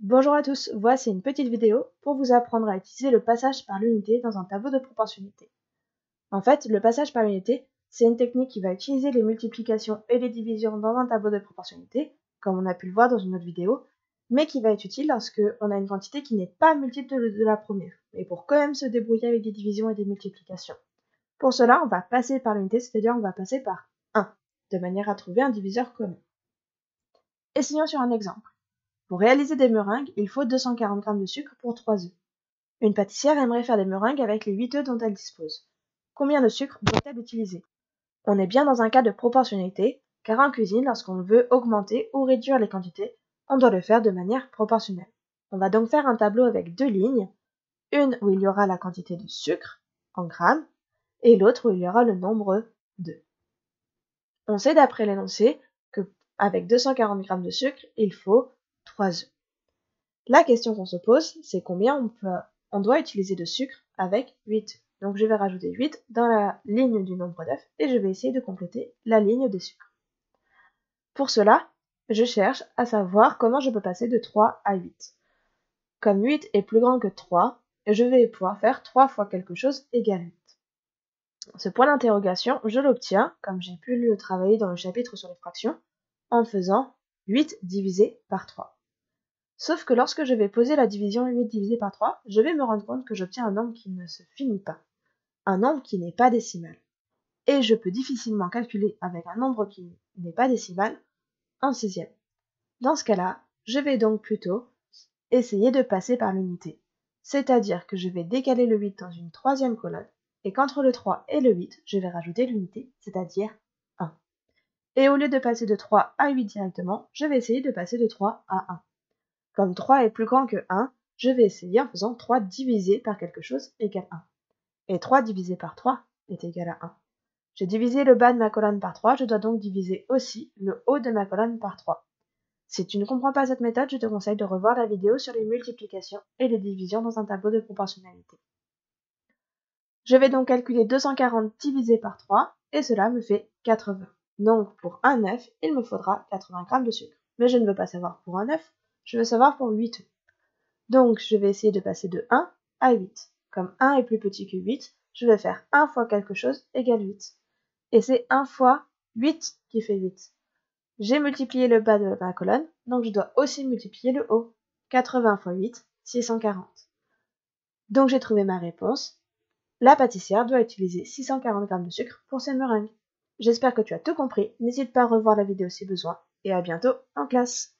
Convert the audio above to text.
Bonjour à tous, voici une petite vidéo pour vous apprendre à utiliser le passage par l'unité dans un tableau de proportionnalité. En fait, le passage par l'unité, c'est une technique qui va utiliser les multiplications et les divisions dans un tableau de proportionnalité, comme on a pu le voir dans une autre vidéo, mais qui va être utile lorsque on a une quantité qui n'est pas multiple de la première, mais pour quand même se débrouiller avec des divisions et des multiplications. Pour cela, on va passer par l'unité, c'est-à-dire on va passer par 1, de manière à trouver un diviseur commun. Essayons sur un exemple. Pour réaliser des meringues, il faut 240 g de sucre pour 3 œufs. Une pâtissière aimerait faire des meringues avec les 8 œufs dont elle dispose. Combien de sucre doit-elle utiliser? On est bien dans un cas de proportionnalité, car en cuisine, lorsqu'on veut augmenter ou réduire les quantités, on doit le faire de manière proportionnelle. On va donc faire un tableau avec deux lignes, une où il y aura la quantité de sucre, en grammes, et l'autre où il y aura le nombre d'œufs. On sait d'après l'énoncé que avec 240 g de sucre, il faut 3 œufs. La question qu'on se pose, c'est combien on doit utiliser de sucre avec 8 œufs. Donc je vais rajouter 8 dans la ligne du nombre d'œufs et je vais essayer de compléter la ligne des sucres. Pour cela, je cherche à savoir comment je peux passer de 3 à 8. Comme 8 est plus grand que 3, je vais pouvoir faire 3 fois quelque chose égale 8. Ce point d'interrogation, je l'obtiens, comme j'ai pu le travailler dans le chapitre sur les fractions, en faisant 8 divisé par 3. Sauf que lorsque je vais poser la division 8 divisé par 3, je vais me rendre compte que j'obtiens un nombre qui ne se finit pas, un nombre qui n'est pas décimal. Et je peux difficilement calculer avec un nombre qui n'est pas décimal un sixième. Dans ce cas-là, je vais donc plutôt essayer de passer par l'unité. C'est-à-dire que je vais décaler le 8 dans une troisième colonne, et qu'entre le 3 et le 8, je vais rajouter l'unité, c'est-à-dire 1. Et au lieu de passer de 3 à 8 directement, je vais essayer de passer de 3 à 1. Comme 3 est plus grand que 1, je vais essayer en faisant 3 divisé par quelque chose égale 1. Et 3 divisé par 3 est égal à 1. J'ai divisé le bas de ma colonne par 3, je dois donc diviser aussi le haut de ma colonne par 3. Si tu ne comprends pas cette méthode, je te conseille de revoir la vidéo sur les multiplications et les divisions dans un tableau de proportionnalité. Je vais donc calculer 240 divisé par 3 et cela me fait 80. Donc pour un œuf, il me faudra 80 g de sucre. Mais je ne veux pas savoir pour un œuf, je veux savoir pour 8 œufs. Donc je vais essayer de passer de 1 à 8. Comme 1 est plus petit que 8, je vais faire 1 fois quelque chose égale 8. Et c'est 1 fois 8 qui fait 8. J'ai multiplié le bas de ma colonne, donc je dois aussi multiplier le haut. 80 fois 8, 640. Donc j'ai trouvé ma réponse. La pâtissière doit utiliser 640 g de sucre pour ses meringues. J'espère que tu as tout compris, n'hésite pas à revoir la vidéo si besoin, et à bientôt en classe.